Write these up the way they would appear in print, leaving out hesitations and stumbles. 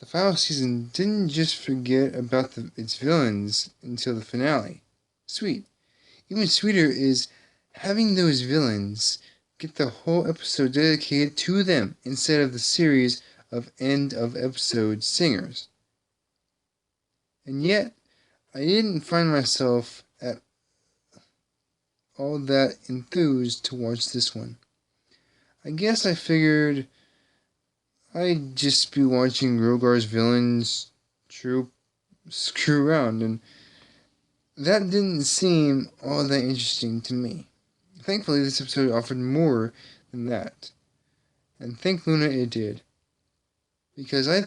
the final season didn't just forget about its villains until the finale. Sweet. Even sweeter is having those villains get the whole episode dedicated to them instead of the series of end of episode singers. And yet, I didn't find myself at all that enthused to watch this one. I guess I figured I'd just be watching Rogar's villains screw around, and that didn't seem all that interesting to me. Thankfully, this episode offered more than that, and thank Luna it did, because I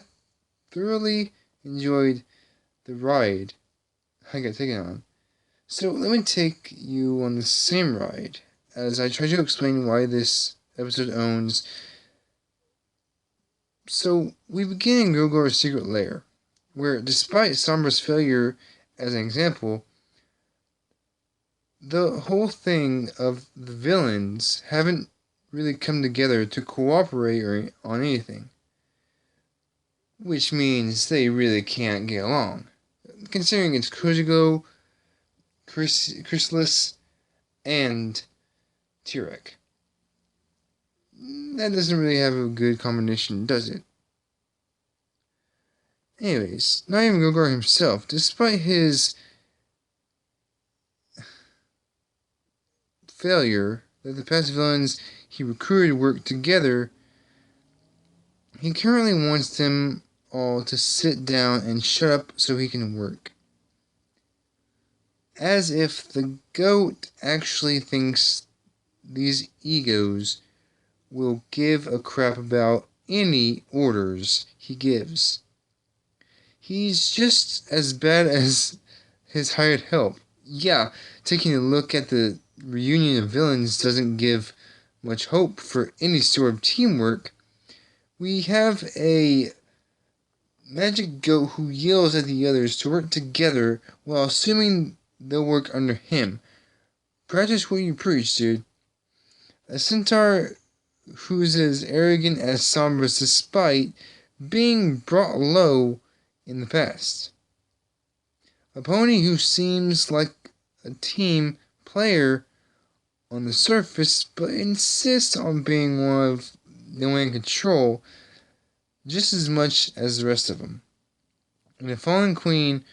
thoroughly enjoyed the ride I got taken on. So let me take you on the same ride as I try to explain why this episode owns. So we begin in Grogor's secret lair, where despite Sombra's failure as an example, the whole thing of the villains haven't really come together to cooperate on anything, which means they really can't get along. Considering it's Kujigo, Chrysalis, and Tirek. That doesn't really have a good combination, does it? Anyways, not even Gogor himself, despite his failure that the past villains he recruited work together, he currently wants them all to sit down and shut up so he can work. As if the goat actually thinks these egos will give a crap about any orders he gives. He's just as bad as his hired help. Yeah, taking a look at the reunion of villains doesn't give much hope for any sort of teamwork. We have a magic goat who yells at the others to work together while assuming they'll work under him. Practice what you preach, dude. A centaur who's as arrogant as Sombra's despite being brought low in the past. A pony who seems like a team player on the surface, but insists on being one of the one in control just as much as the rest of them. And a fallen queen,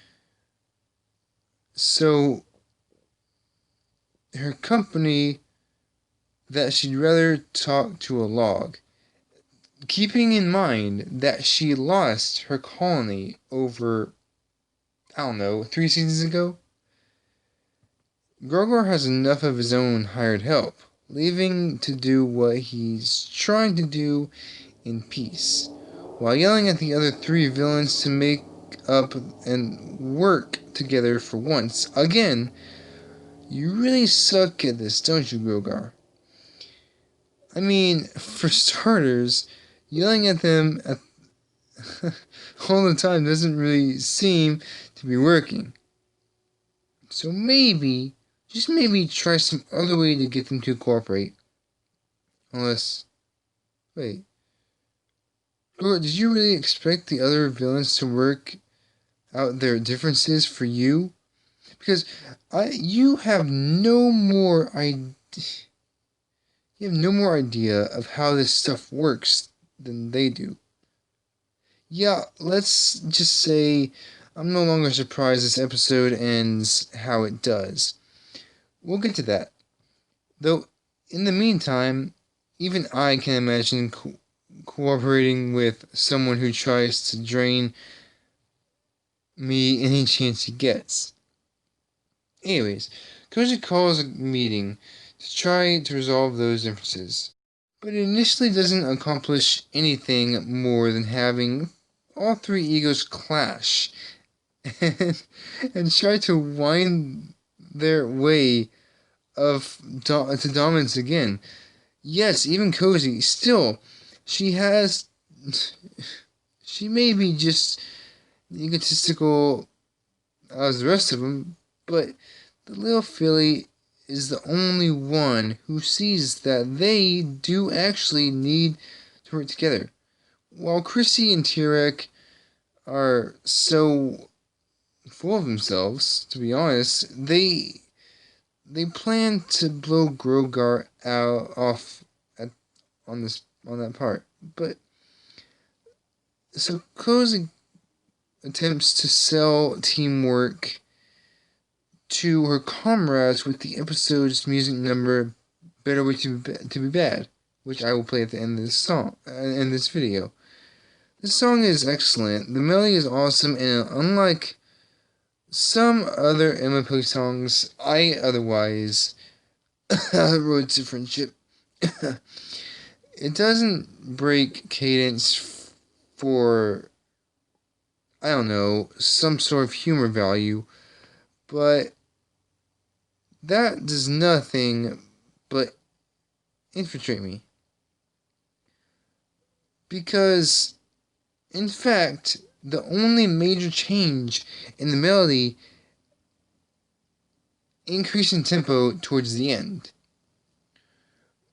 so her company that she'd rather talk to a log, keeping in mind that she lost her colony over, 3 seasons ago. Grogor has enough of his own hired help, leaving to do what he's trying to do in peace, while yelling at the other 3 villains to make up and work together for once. Again, you really suck at this, don't you, Grogor? I mean, for starters, yelling at them all the time doesn't really seem to be working. So maybe, just maybe, try some other way to get them to cooperate. Unless, wait, did you really expect the other villains to work out their differences for you? Because you have no more idea. You have no more idea of how this stuff works than they do. Yeah, let's just say I'm no longer surprised this episode ends how it does. We'll get to that. Though, in the meantime, even I can imagine cooperating with someone who tries to drain me any chance he gets. Anyways, Koji calls a meeting to try to resolve those differences, but it initially doesn't accomplish anything more than having all 3 egos clash and try to wind their way to dominance again. Yes, even Cozy, still, she may be just egotistical as the rest of them, but the little filly is the only one who sees that they do actually need to work together. While Chrissy and Tirek are so full of themselves, to be honest. They plan to blow Grogar out off at, on that part. But so Cozy attempts to sell teamwork to her comrades with the episode's music number "Better Way to Be Bad," which I will play at the end of this song in this video. This song is excellent. The melody is awesome, and unlike some other Emma songs I otherwise Road to Friendship, it doesn't break cadence for, I don't know, some sort of humor value, but that does nothing but infiltrate me. Because, in fact, the only major change in the melody increase in tempo towards the end.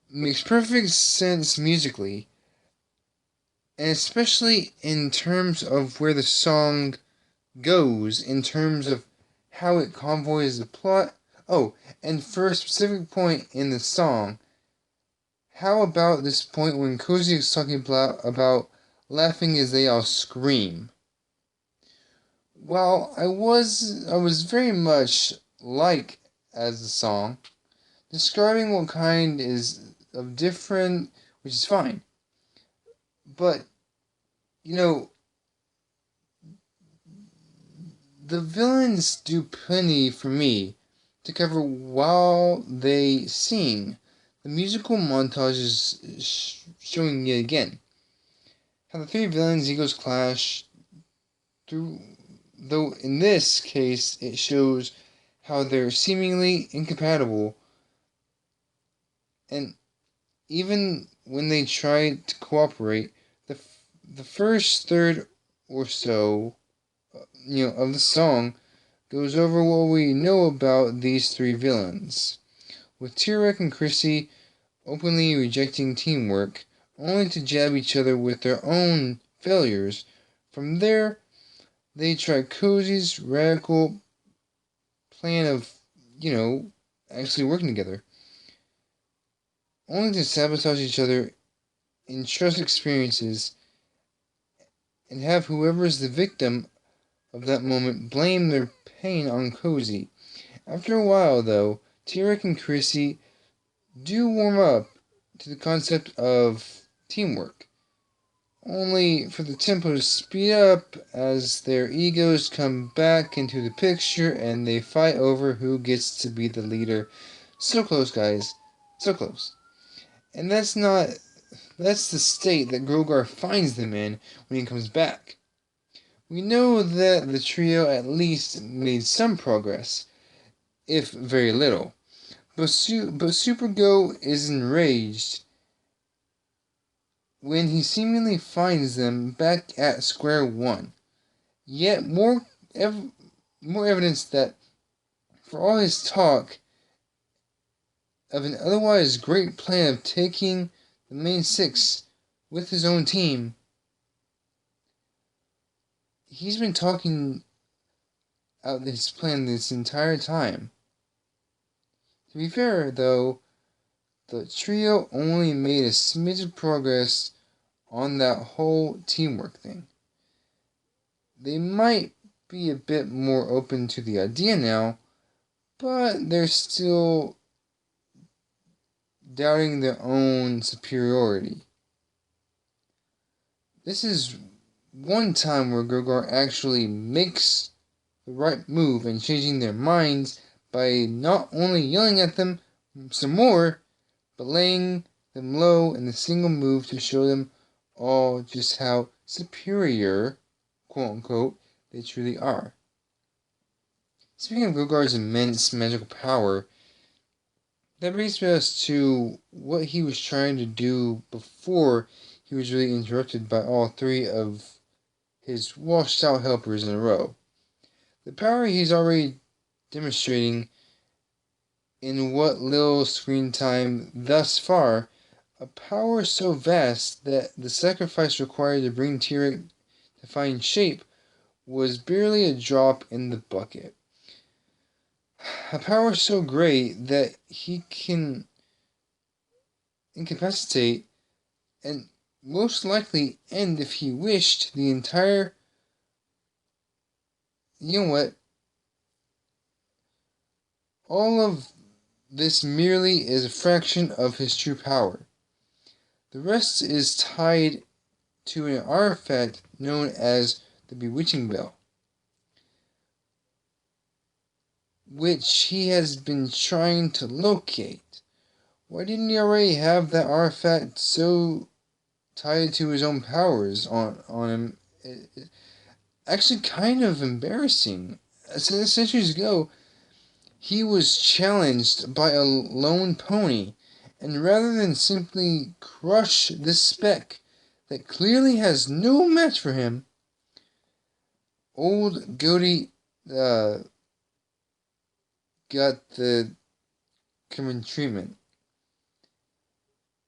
Makes perfect sense musically, and especially in terms of where the song goes, in terms of how it convoys the plot. Oh, and for a specific point in the song, how about this point when Cozy is talking about laughing as they all scream? Well, I was very much like as the song, describing what kind is of different, which is fine. But, you know, the villains do plenty for me to cover while they sing. The musical montage is showing yet again how the three villains' egos clash through, though in this case it shows how they're seemingly incompatible, and even when they try to cooperate, the first third or so, of the song goes over what we know about these three villains, with T-Rex and Chrissy openly rejecting teamwork, only to jab each other with their own failures. From there, they try Cozy's radical plan of, actually working together, only to sabotage each other in trust experiences and have whoever's the victim of that moment blame their pain on Cozy. After a while, though, T-Rex and Chrissy do warm up to the concept of teamwork, only for the tempo to speed up as their egos come back into the picture and they fight over who gets to be the leader. So close, guys. So close. And that's the state that Grogar finds them in when he comes back. We know that the trio at least made some progress, if very little. But Supergo is enraged when he seemingly finds them back at square one. Yet more evidence that, for all his talk of an otherwise great plan of taking the main six with his own team, he's been talking out his plan this entire time. To be fair, though, the trio only made a smidge of progress on that whole teamwork thing. They might be a bit more open to the idea now, but they're still doubting their own superiority. This is one time where Grogar actually makes the right move and changing their minds by not only yelling at them some more, but laying them low in a single move to show them all just how superior, quote-unquote, they truly are. Speaking of Grogar's immense magical power, that brings us to what he was trying to do before he was really interrupted by all three of his washed-out helpers in a row. The power he's already demonstrating in what little screen time thus far, a power so vast that the sacrifice required to bring T-Rex to find shape was barely a drop in the bucket. A power so great that he can incapacitate and most likely end, if he wished, the entire. You know what? All of this merely is a fraction of his true power. The rest is tied to an artifact known as the Bewitching Bell, which he has been trying to locate. Why didn't he already have that artifact so tied to his own powers on him? Actually, kind of embarrassing. Centuries ago, he was challenged by a lone pony, and rather than simply crush this speck that clearly has no match for him, old Goaty got the common treatment.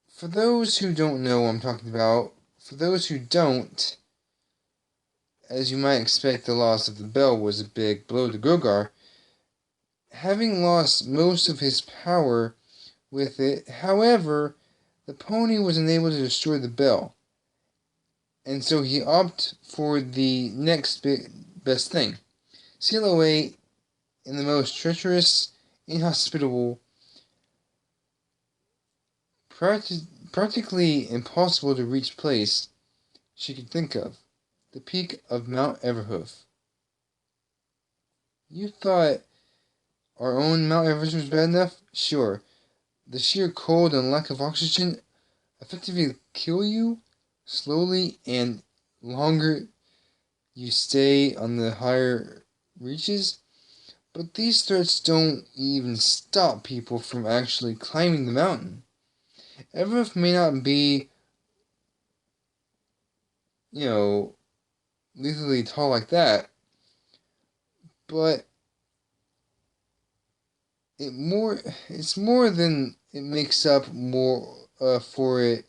For those who don't know what I'm talking about, for those who don't, as you might expect, the loss of the bell was a big blow to Grogar. Having lost most of his power with it, however, the pony was unable to destroy the bell, and so he opted for the next best thing. Seal away in the most treacherous, inhospitable, practically impossible to reach place she could think of, the peak of Mount Everhoof. You thought our own Mount Everest was bad enough? Sure. The sheer cold and lack of oxygen effectively kill you slowly and longer you stay on the higher reaches. But these threats don't even stop people from actually climbing the mountain. Everest may not be, lethally tall like that, but it's more than it makes up more for it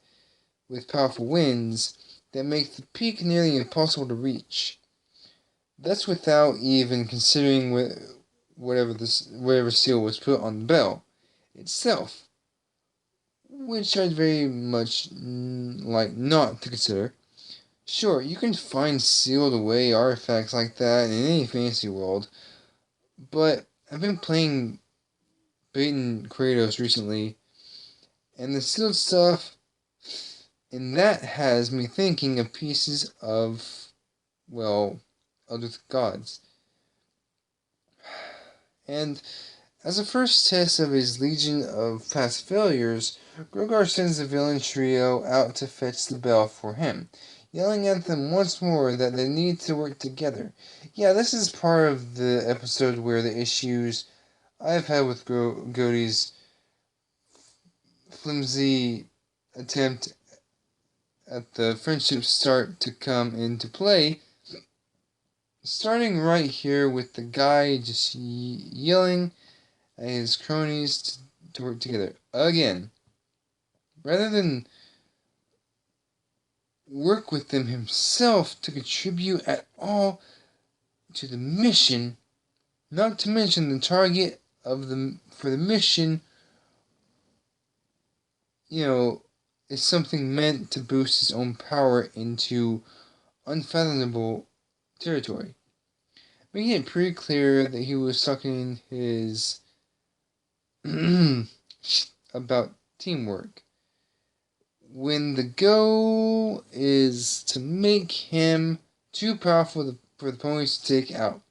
with powerful winds that make the peak nearly impossible to reach. That's without even considering whatever seal was put on the bell itself, which I'd very much like not to consider. Sure, you can find sealed away artifacts like that in any fantasy world, but I've been playing Baton Kratos recently, and the sealed stuff in that has me thinking of pieces of, well, other gods. And as a first test of his legion of past failures, Grogar sends the villain trio out to fetch the bell for him, yelling at them once more that they need to work together. Yeah, this is part of the episode where the issues I've had with Goaty's flimsy attempt at the friendship start to come into play. Starting right here with the guy just yelling at his cronies to work together. Again, rather than work with them himself to contribute at all to the mission, not to mention the target for the mission, is something meant to boost his own power into unfathomable territory, making it pretty clear that he was talking his about teamwork, when the goal is to make him too powerful for the ponies to take out.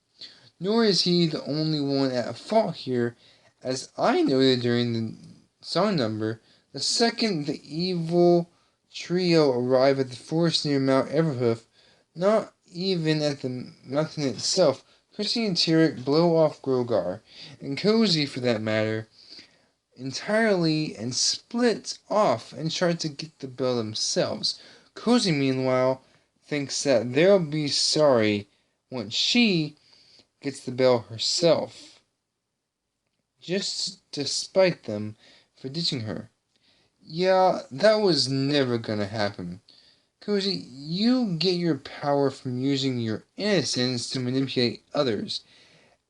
Nor is he the only one at fault here, as I noted during the song number. The second the evil trio arrive at the forest near Mount Everhoof, not even at the mountain itself, Chrissy and Tyrek blow off Grogar, and Cozy for that matter, entirely, and split off and try to get the bell themselves. Cozy, meanwhile, thinks that they'll be sorry once she gets the bell herself, just to spite them for ditching her. Yeah, that was never gonna happen. Cozy, you get your power from using your innocence to manipulate others.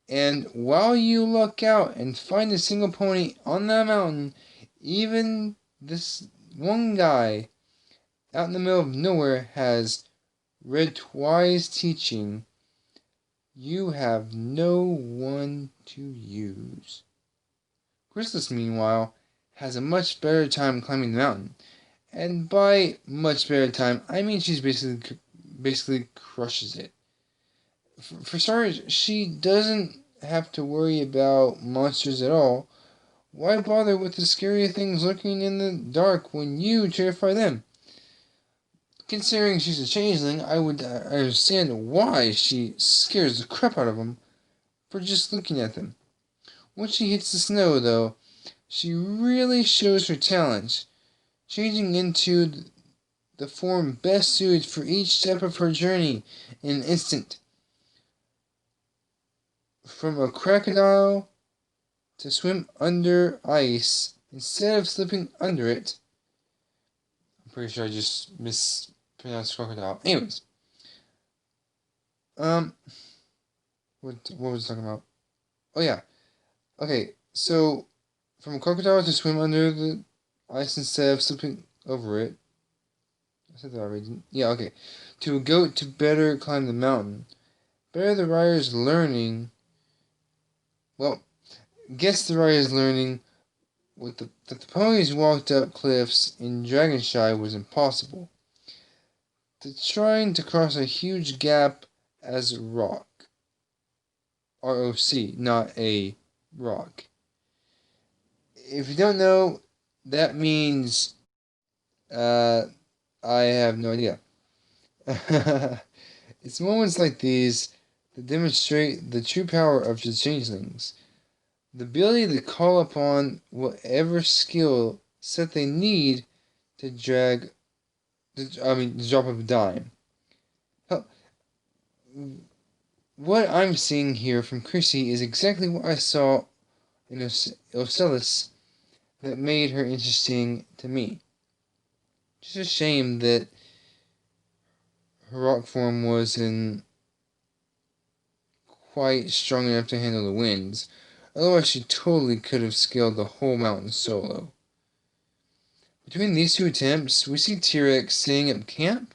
And while you luck out and find a single pony on that mountain, even this one guy out in the middle of nowhere has read Twice teaching, you have no one to use. Chrysalis, meanwhile, has a much better time climbing the mountain. And by much better time, I mean she's basically crushes it. For starters, she doesn't have to worry about monsters at all. Why bother with the scary things lurking in the dark when you terrify them? Considering she's a changeling, I would understand why she scares the crap out of them for just looking at them. Once she hits the snow, though, she really shows her talent, changing into the form best suited for each step of her journey in an instant. From a crocodile to swim under ice instead of slipping under it. I'm pretty sure I just mispronounced crocodile. Anyways, what was I talking about? Oh yeah. Okay, so from a crocodile to swim under the ice instead of slipping over it. I said that already. Yeah, okay. To a goat to better climb the mountain. Better the rider's learning. Well, guess the rider's learning that the ponies walked up cliffs in Dragonshy was impossible. Trying to cross a huge gap as rock. ROC, not a rock. If you don't know, that means I have no idea. It's moments like these that demonstrate the true power of the changelings. The ability to call upon whatever skill set they need to the drop of a dime. Hell, what I'm seeing here from Chrissy is exactly what I saw in Ocellus that made her interesting to me. Just a shame that her rock form wasn't quite strong enough to handle the winds. Otherwise, she totally could have scaled the whole mountain solo. Between these two attempts, we see T-Rex setting up camp.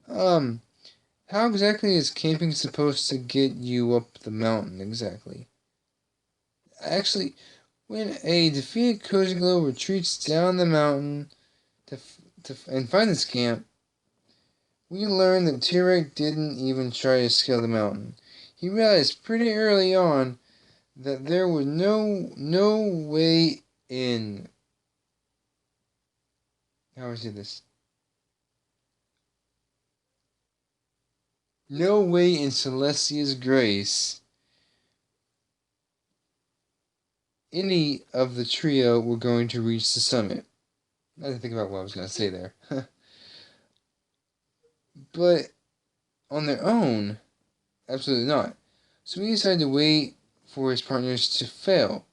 How exactly is camping supposed to get you up the mountain, exactly? Actually, when a defeated Cozy Glow retreats down the mountain and finds this camp, we learn that T-Rex didn't even try to scale the mountain. He realized pretty early on that there was no way in. How do I say this? No way in Celestia's grace any of the trio were going to reach the summit. I had to think about what I was going to say there. But on their own, absolutely not. So he decided to wait for his partners to fail,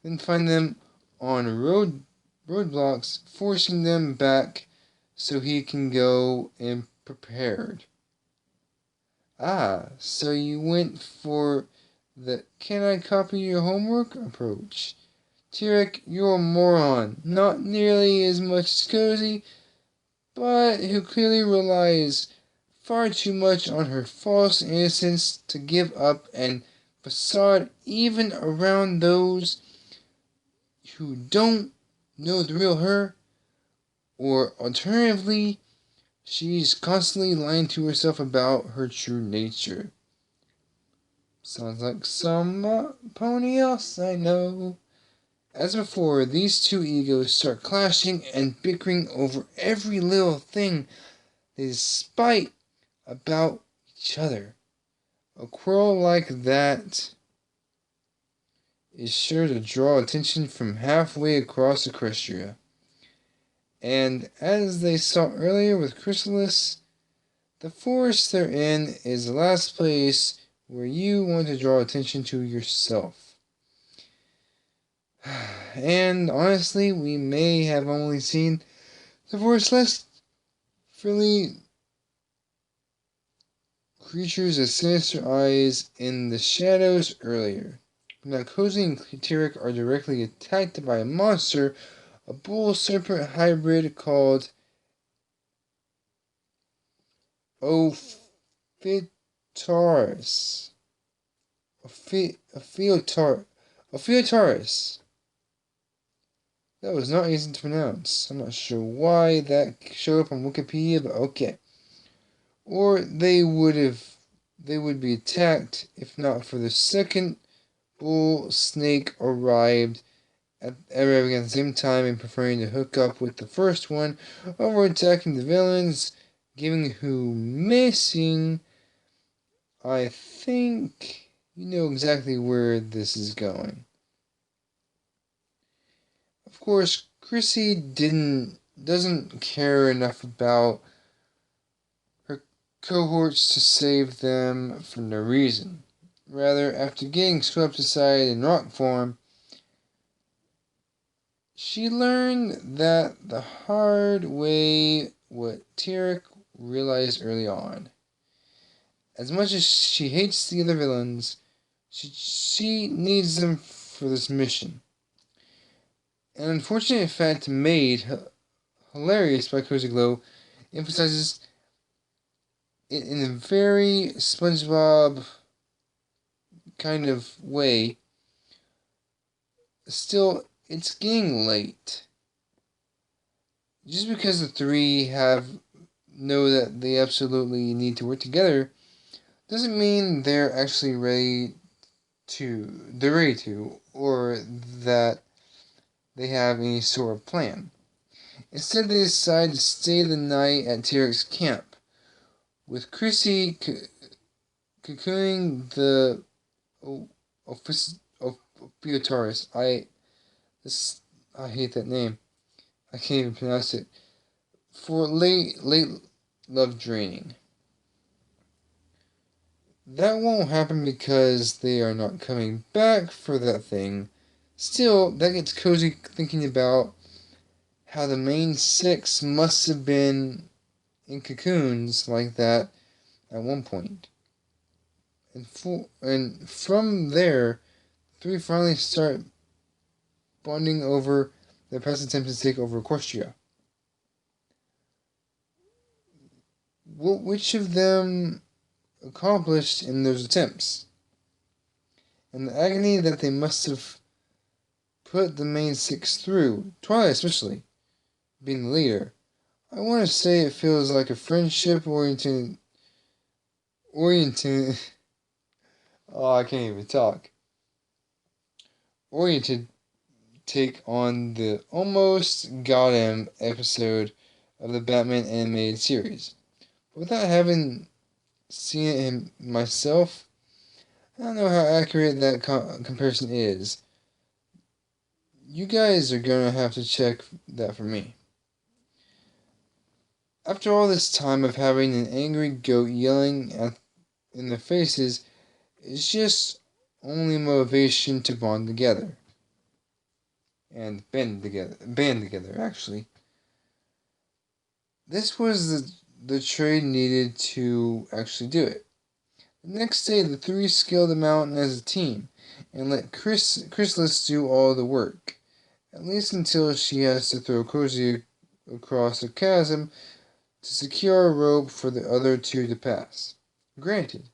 then find them on roadblocks, forcing them back so he can go in prepared. Ah, so you went for the "can I copy your homework" approach. T-Rex, you're a moron. Not nearly as much as Cozy, but who clearly relies far too much on her false innocence to give up an facade even around those who don't know the real her, or alternatively, she's constantly lying to herself about her true nature. Sounds like some pony else I know. As before, these two egos start clashing and bickering over every little thing they despite about each other. A quarrel like that is sure to draw attention from halfway across Equestria. And as they saw earlier with Chrysalis, the forest they're in is the last place where you want to draw attention to yourself. And honestly, we may have only seen the forest less friendly creatures with sinister eyes in the shadows earlier. Now Cozy and Tyrek are directly attacked by a monster, a bull serpent hybrid called Ophiotaurus. Ophiotaurus. That was not easy to pronounce. I'm not sure why that showed up on Wikipedia, but okay. Or they would be attacked if not for the second bull snake arriving at the same time and preferring to hook up with the first one over attacking the villains, giving who missing. I think you know exactly where this is going. Of course, Chrissy doesn't care enough about her cohorts to save them for no reason. Rather, after getting swept aside in rock form, she learned that the hard way what Tyrek realized early on. As much as she hates the other villains, she needs them for this mission. An unfortunate fact made hilarious by Cozy Glow emphasizes it in a very SpongeBob kind of way. Still, it's getting late. Just because the three know that they absolutely need to work together doesn't mean they're actually ready to, or that they have any sort of plan. Instead, they decide to stay the night at Tyrek's camp, with Chrissy cocooning the Ophiotaurus. I hate that name. I can't even pronounce it. For late love draining. That won't happen because they are not coming back for that thing. Still, that gets Cozy thinking about how the main six must have been in cocoons like that at one point. And from there, three finally start bonding over their past attempts to take over Equestria. Which of them accomplished in those attempts? And the agony that they must have put the main six through, Twilight especially, being the leader. I want to say it feels like a friendship-oriented oh, I can't even talk. Oriented take on the almost got him episode of the Batman animated series. But without having seen it myself, I don't know how accurate that comparison is. You guys are gonna have to check that for me. After all this time of having an angry goat yelling in their faces, it's just only motivation to bond together. And band together, actually. This was the trade needed to actually do it. The next day, the three scaled the mountain as a team, and let Chrysalis do all the work, at least until she has to throw Cozy across a chasm to secure a rope for the other two to pass. Granted,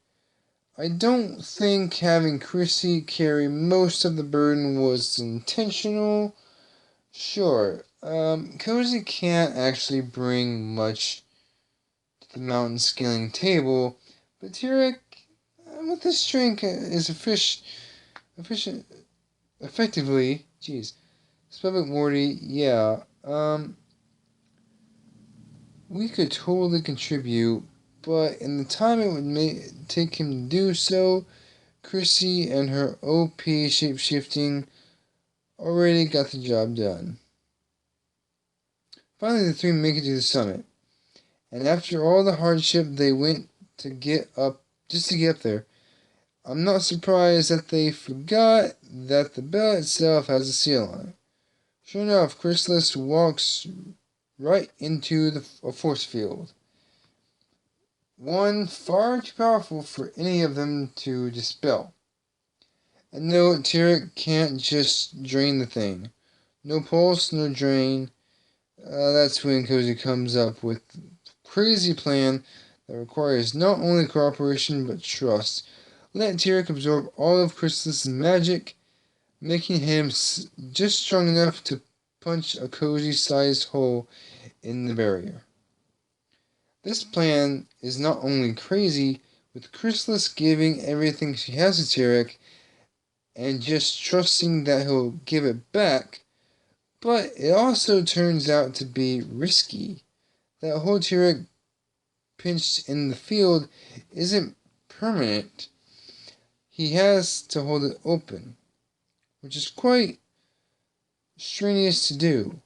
I don't think having Chrissy carry most of the burden was intentional. Sure, Cozy can't actually bring much to the mountain scaling table, but Tyrek, with this strength, is efficient, effectively, Spellbook Morty, yeah, we could totally contribute, but in the time it would take him to do so, Chrissy and her OP shapeshifting already got the job done. Finally, the three make it to the summit, and after all the hardship they went to get up there, I'm not surprised that they forgot that the bell itself has a seal on it. Sure enough, Chrysalis walks right into a force field. One far too powerful for any of them to dispel. And no, Tyrek can't just drain the thing. No pulse, no drain. That's when Cozy comes up with a crazy plan that requires not only cooperation but trust. Let Tyrek absorb all of Chrysalis' magic, making him just strong enough to punch a Cozy-sized hole in the barrier. This plan is not only crazy, with Chrysalis giving everything she has to Tyrek and just trusting that he'll give it back, but it also turns out to be risky. That whole Tyrek pinched in the field isn't permanent. He has to hold it open, which is quite strenuous to do.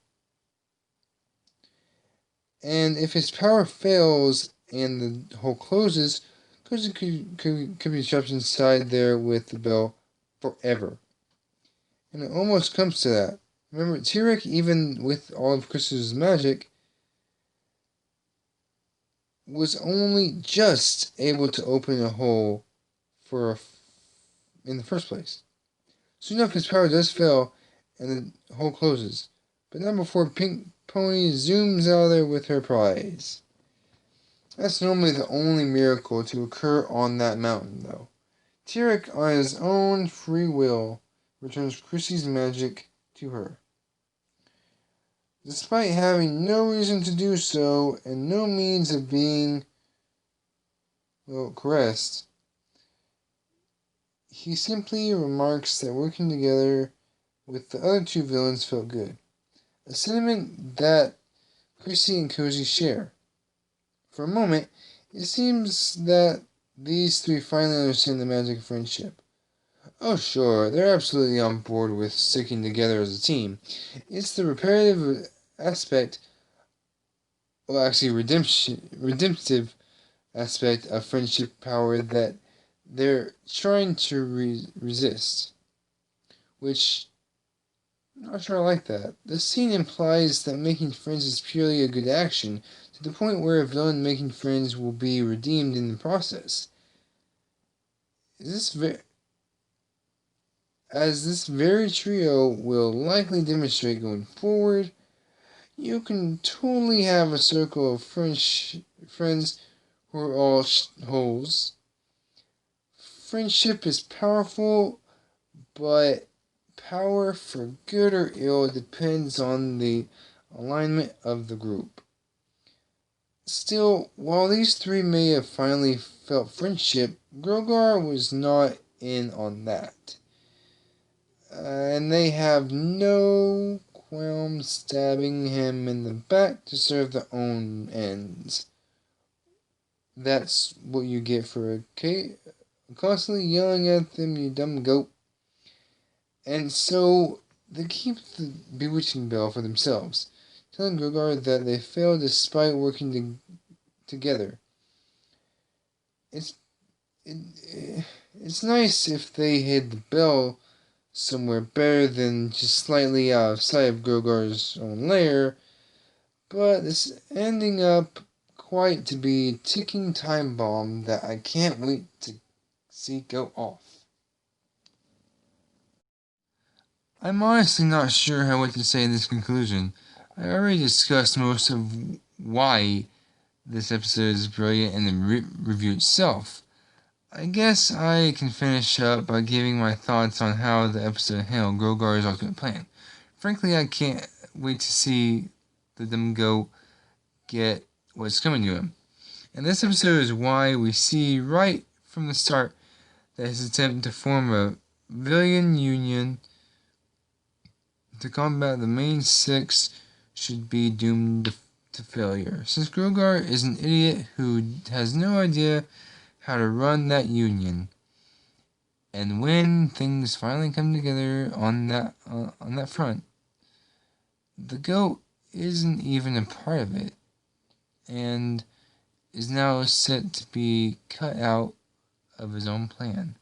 And if his power fails and the hole closes, Koji could be trapped inside there with the bell forever. And it almost comes to that. Remember, Tyrek, even with all of Chris's magic, was only just able to open a hole in the first place. Soon enough, his power does fail, and the hole closes. But not before Pink Pony zooms out of there with her prize. That's normally the only miracle to occur on that mountain, though. Tyrek, on his own free will, returns Chrissy's magic to her. Despite having no reason to do so, and no means of being, caressed, he simply remarks that working together with the other two villains felt good. A sentiment that Chrissy and Cozy share. For a moment, it seems that these three finally understand the magic of friendship. Oh sure, they're absolutely on board with sticking together as a team. It's the reparative aspect, redemptive aspect of friendship power that they're trying to resist. Which, I'm not sure I like that. This scene implies that making friends is purely a good action, to the point where a villain making friends will be redeemed in the process. As this very trio will likely demonstrate going forward, you can totally have a circle of friends who are all holes. Friendship is powerful, but power for good or ill depends on the alignment of the group. Still, while these three may have finally felt friendship, Grogar was not in on that. And they have no qualm stabbing him in the back to serve their own ends. That's what you get for constantly yelling at them, you dumb goat. And so they keep the bewitching bell for themselves, telling Grogar that they failed despite working together. It's nice if they hid the bell somewhere better than just slightly outside of Grogar's own lair, but it's ending up quite to be a ticking time bomb that I can't wait to see go off. I'm honestly not sure what to say in this conclusion. I already discussed most of why this episode is brilliant in the review itself. I guess I can finish up by giving my thoughts on how the episode handled Grogar's ultimate plan. Frankly, I can't wait to see the dumb goat get what's coming to him. And this episode is why we see right from the start that his attempt to form a villain union to combat the main six should be doomed to failure, since Grogar is an idiot who has no idea how to run that union. And when things finally come together on that front, the goat isn't even a part of it, and is now set to be cut out of his own plan.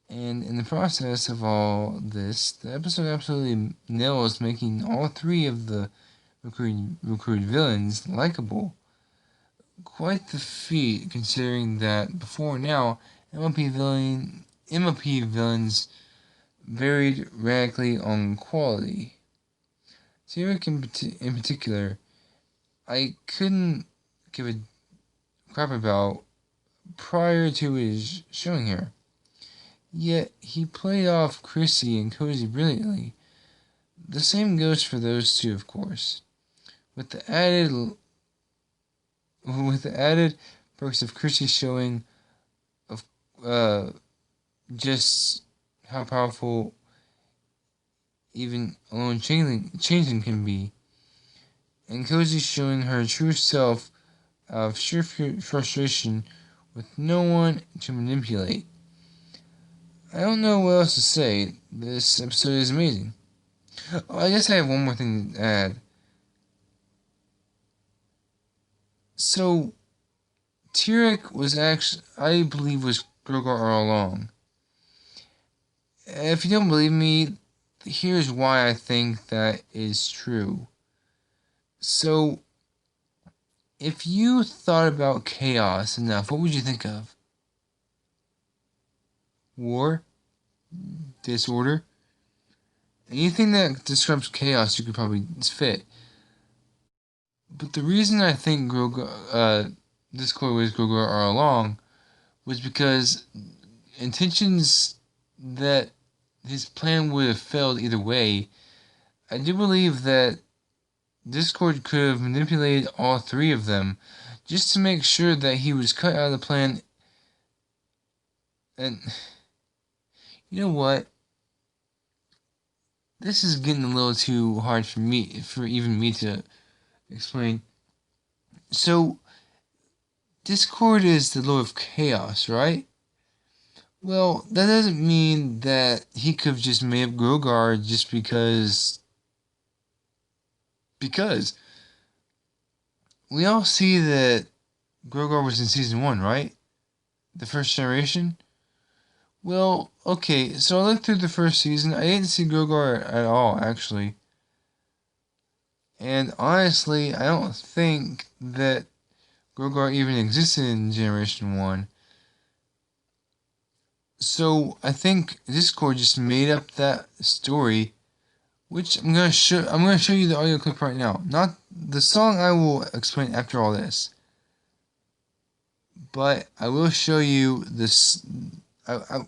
And in the process of all this, the episode absolutely nails making all three of the recruited villains likable. Quite the feat, considering that before now, MLP villains varied radically on quality. Tyrek in particular, I couldn't give a crap about prior to his showing here. Yet he played off Chrissy and Cozy brilliantly. The same goes for those two, of course, with the added perks of Chrissy showing of just how powerful even alone changing can be, and Cozy showing her true self out of sheer frustration with no one to manipulate. I don't know what else to say. This episode is amazing. Oh, I guess I have one more thing to add. So, Tyrek was actually, I believe, was Grogar all along. If you don't believe me, here's why I think that is true. So, if you thought about chaos enough, what would you think of? War? Disorder? Anything that describes chaos you could probably fit. But the reason I think Discord was Grogar all along was because intentions that his plan would have failed either way. I do believe that Discord could have manipulated all three of them just to make sure that he was cut out of the plan. And you know what? This is getting a little too hard for even me to explain. So, Discord is the Lord of Chaos, right? Well, that doesn't mean that he could have just made up Grogar just because. Because we all see that Grogar was in season 1, right? The first generation? Well, okay, so I looked through the first season. I didn't see Grogar at all, actually. And honestly, I don't think that Grogar even existed in Generation 1. So I think Discord just made up that story, which I'm gonna show you the audio clip right now. Not the song, I will explain after all this. But I will show you this. I'll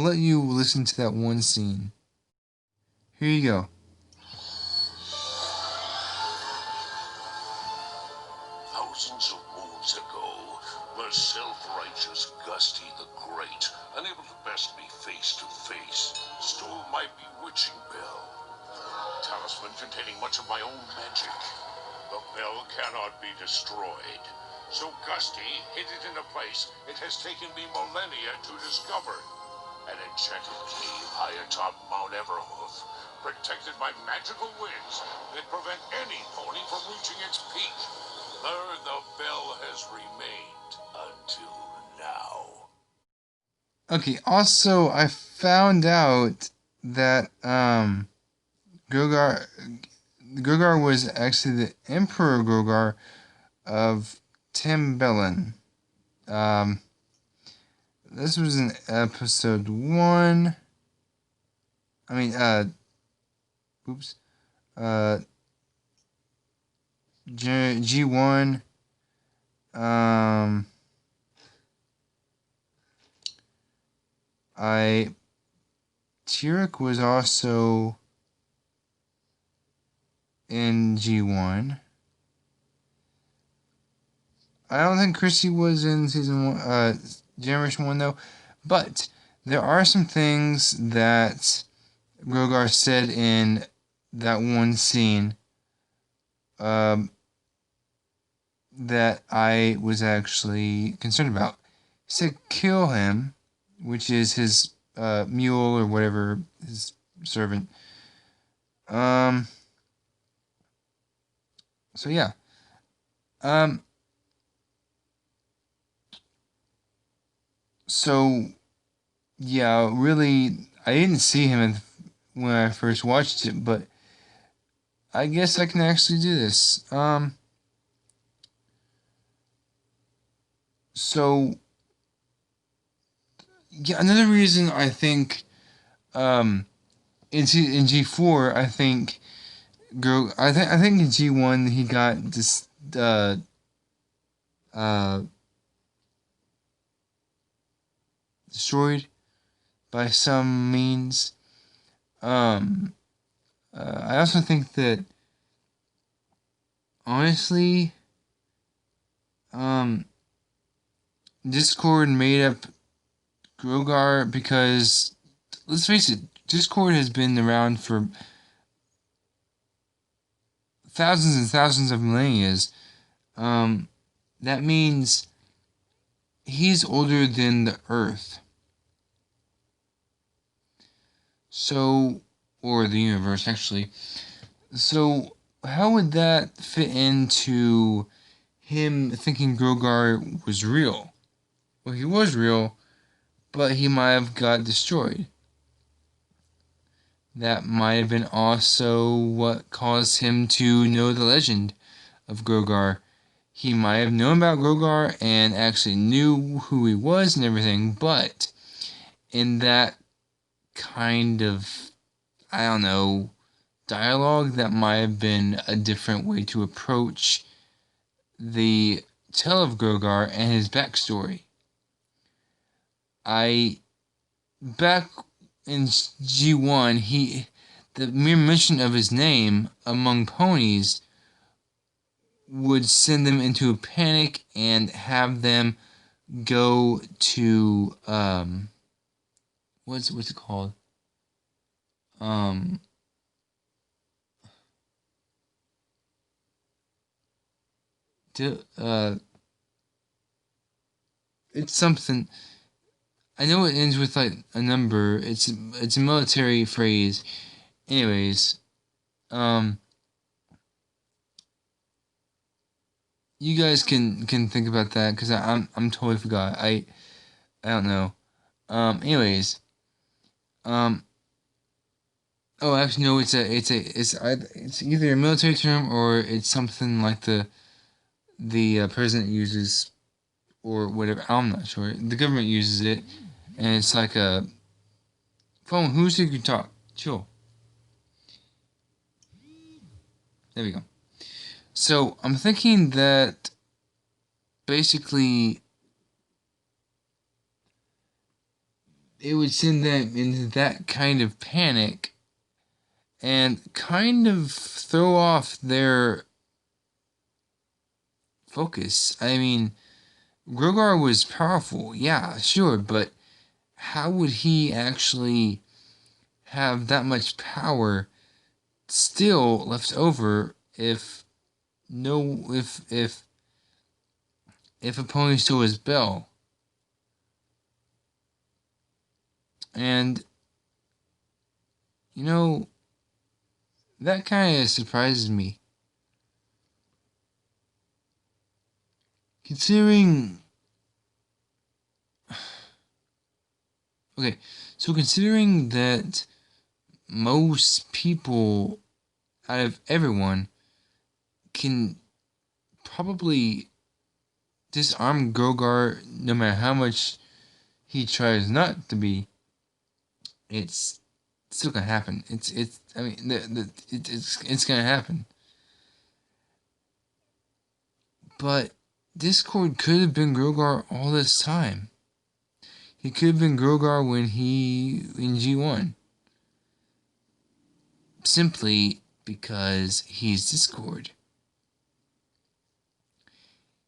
let you listen to that one scene. Here you go. Thousands of moons ago, the self-righteous Gusty the Great, unable to best me face to face, stole my bewitching bell. Talisman containing much of my own magic. The bell cannot be destroyed. So Gusty hid it in a place it has taken me millennia to discover. An enchanted cave high atop Mount Everhoof, protected by magical winds that prevent any pony from reaching its peak. There the bell has remained until now. Okay, also I found out that Grogar was actually the Emperor Grogar of Tambellin. This was in episode 1. I mean, G1. Tyrek was also in G1. I don't think Chrissy was in season 1, Generation 1 though. But there are some things that Grogar said in that one scene that I was actually concerned about. He said kill him, which is his mule or whatever, his servant. So yeah. So yeah, really, I didn't see him when I first watched it, but I guess I can actually do this. So yeah, another reason I think in G4 I think in G1 he got this uh destroyed by some means. Um, I also think that honestly, um, Discord made up Grogar because let's face it, Discord has been around for thousands and thousands of millennia. Um, that means he's older than the Earth. So, or the universe actually. So, how would that fit into him thinking Grogar was real? Well, he was real, but he might have got destroyed. That might have been also what caused him to know the legend of Grogar. He might have known about Grogar and actually knew who he was and everything, but in that kind of, I don't know, dialogue, that might have been a different way to approach the tale of Grogar and his backstory. Back in G1, the mere mention of his name among ponies would send them into a panic and have them go to what's it called? Um to, it's something. I know it ends with like a number. It's a military phrase. Anyways, um you guys can think about that because I'm totally forgot. I don't know. Anyways, um oh, actually, no. It's either a military term or it's something like the president uses or whatever. I'm not sure. The government uses it, and it's like a phone. Who's who can talk? Chill. There we go. So I'm thinking that basically it would send them into that kind of panic and kind of throw off their focus. I mean, Grogar was powerful, yeah, sure, but how would he actually have that much power still left over if no if a pony stole his bell? And you know, that kind of surprises me, considering. Okay, so considering that most people out of everyone can probably disarm Grogar no matter how much he tries not to be, it's still gonna happen. It's I mean it's gonna happen. But Discord could have been Grogar all this time. He could have been Grogar when he in G1. Simply because he's Discord.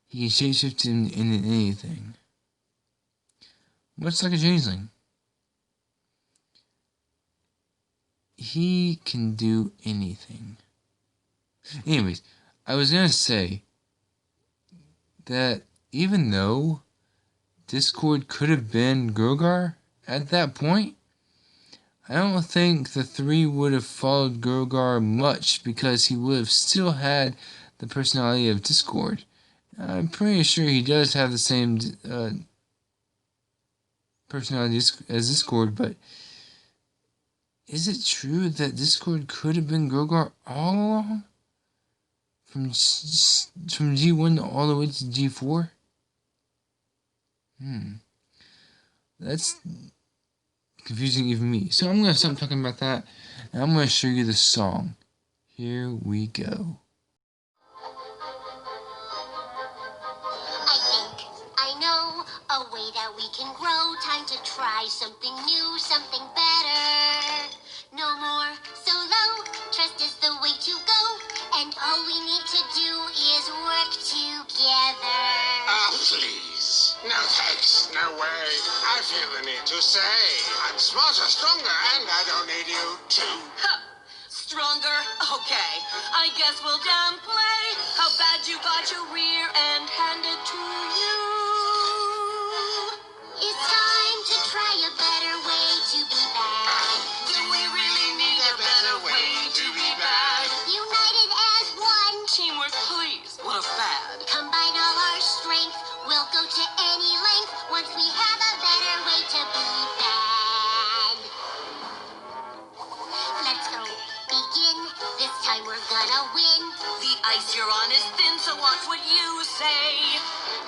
He can shapeshift into anything. Much like a changeling. He can do anything. Anyways, I was gonna say that even though Discord could have been Grogar at that point, I don't think the three would have followed Grogar much because he would have still had the personality of Discord. I'm pretty sure he does have the same personality as Discord, but Is it true that Discord could have been Grogar all along? From G1 all the way to G4? That's confusing even me. So I'm going to stop talking about that, and I'm going to show you the song. Here we go. I think I know a way that we can grow. Time to try something new, something better. No more solo, trust is the way to go. And all we need to do is work together. Please. No thanks, no way. I feel the need to say I'm smarter, stronger, and I don't need you to. Stronger? Okay. I guess we'll downplay how bad you got your rear end handed to you. It's time to try a better way to be bad. Do we really need a better way to be bad? United as one. Teamwork, please. What a fad. Combine all our strength. We'll go to any length once we have a better way to be bad. Let's go. Begin. This time we're gonna win. The ice you're on is thin, so watch what you say.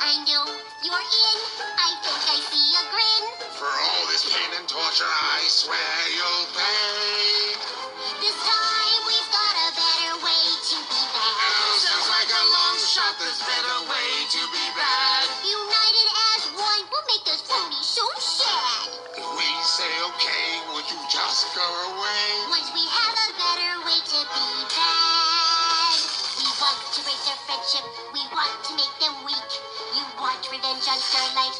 I know you're in. I think I see a grin. For all this pain and torture, I swear you'll pay. This time we've got a better way to be bad. Sounds like a long shot, there's better way to be bad. United as one, we'll make those ponies so sad. If we say okay, would you just go away? Once we have a better way to be bad. We want to break their friendship. We want to make them weak. You want revenge on Starlight.